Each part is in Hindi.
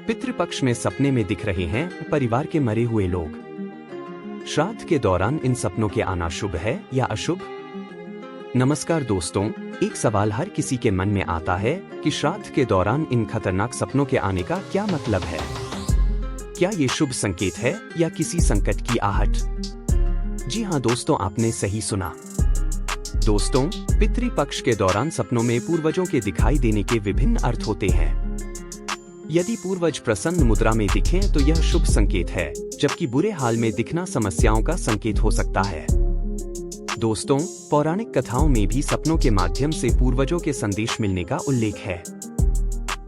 पितृपक्ष में सपने में दिख रहे हैं परिवार के मरे हुए लोग। श्राद्ध के दौरान इन सपनों के आना शुभ है या अशुभ? नमस्कार दोस्तों, एक सवाल हर किसी के मन में आता है कि श्राद्ध के दौरान इन खतरनाक सपनों के आने का क्या मतलब है। क्या ये शुभ संकेत है या किसी संकट की आहट? जी हाँ दोस्तों, आपने सही सुना। दोस्तों, पितृपक्ष के दौरान सपनों में पूर्वजों के दिखाई देने के विभिन्न अर्थ होते हैं। यदि पूर्वज प्रसन्न मुद्रा में दिखें तो यह शुभ संकेत है, जबकि बुरे हाल में दिखना समस्याओं का संकेत हो सकता है। दोस्तों, पौराणिक कथाओं में भी सपनों के माध्यम से पूर्वजों के संदेश मिलने का उल्लेख है।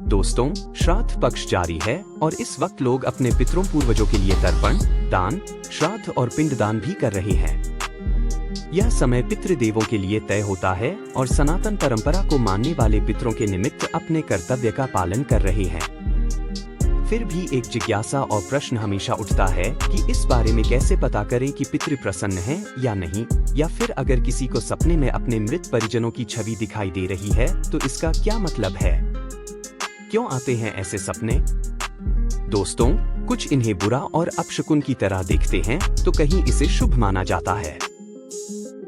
दोस्तों, श्राद्ध पक्ष जारी है और इस वक्त लोग अपने पितरों पूर्वजों के लिए तर्पण, दान, श्राद्ध और पिंडदान भी कर रहे हैं। यह समय पितृदेवों के लिए तय होता है और सनातन परंपरा को मानने वाले पितरों के निमित्त अपने कर्तव्य का पालन कर रहे हैं। फिर भी एक जिज्ञासा और प्रश्न हमेशा उठता है कि इस बारे में कैसे पता करें कि पितृ प्रसन्न हैं या नहीं, या फिर अगर किसी को सपने में अपने मृत परिजनों की छवि दिखाई दे रही है तो इसका क्या मतलब है? क्यों आते हैं ऐसे सपने? दोस्तों, कुछ इन्हें बुरा और अपशकुन की तरह देखते हैं तो कहीं इसे शुभ माना जाता है।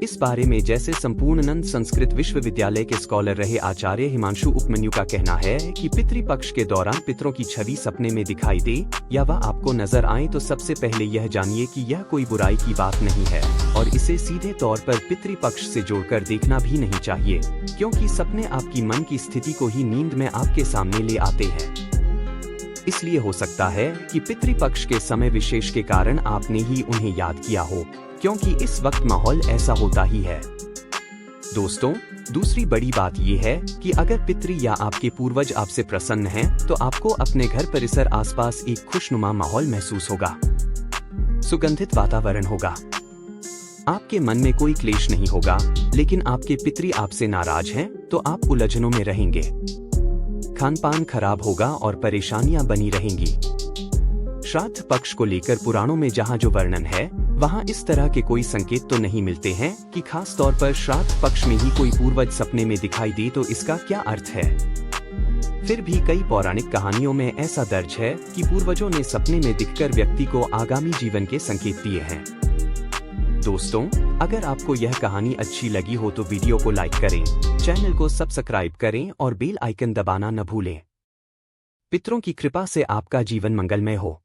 इस बारे में जैसे संपूर्णानंद संस्कृत विश्वविद्यालय के स्कॉलर रहे आचार्य हिमांशु उपमन्यु का कहना है कि पितृपक्ष के दौरान पितरों की छवि सपने में दिखाई दे या वह आपको नजर आए तो सबसे पहले यह जानिए कि यह कोई बुराई की बात नहीं है और इसे सीधे तौर पर पितृपक्ष से जोड़कर देखना भी नहीं चाहिए, क्योंकि सपने आपकी मन की स्थिति को ही नींद में आपके सामने ले आते हैं। इसलिए हो सकता है कि पितृपक्ष के समय विशेष के कारण आपने ही उन्हें याद किया हो, क्योंकि इस वक्त माहौल ऐसा होता ही है। दोस्तों, दूसरी बड़ी बात यह है कि अगर पितृ या आपके पूर्वज आपसे प्रसन्न हैं, तो आपको अपने घर परिसर आसपास एक खुशनुमा माहौल महसूस होगा। सुगंधित वातावरण होगा। आपके मन में कोई क्लेश नहीं होगा, लेकिन आपके पितृ आपसे नाराज हैं, तो आप उलझनों में रहेंगे। खानपान खराब होगा और परेशानियां बनी रहेंगी। श्राद्ध पक्ष को लेकर पुराणों में जहां जो वर्णन है, वहां इस तरह के कोई संकेत तो नहीं मिलते हैं कि खास तौर पर श्राद्ध पक्ष में ही कोई पूर्वज सपने में दिखाई दे तो इसका क्या अर्थ है। फिर भी कई पौराणिक कहानियों में ऐसा दर्ज है कि पूर्वजों ने सपने में दिखकर व्यक्ति को आगामी जीवन के संकेत दिए हैं। दोस्तों, अगर आपको यह कहानी अच्छी लगी हो तो वीडियो को लाइक करें, चैनल को सब्सक्राइब करें और बेल आइकन दबाना न भूलें। पितरों की कृपा से आपका जीवन मंगलमय हो।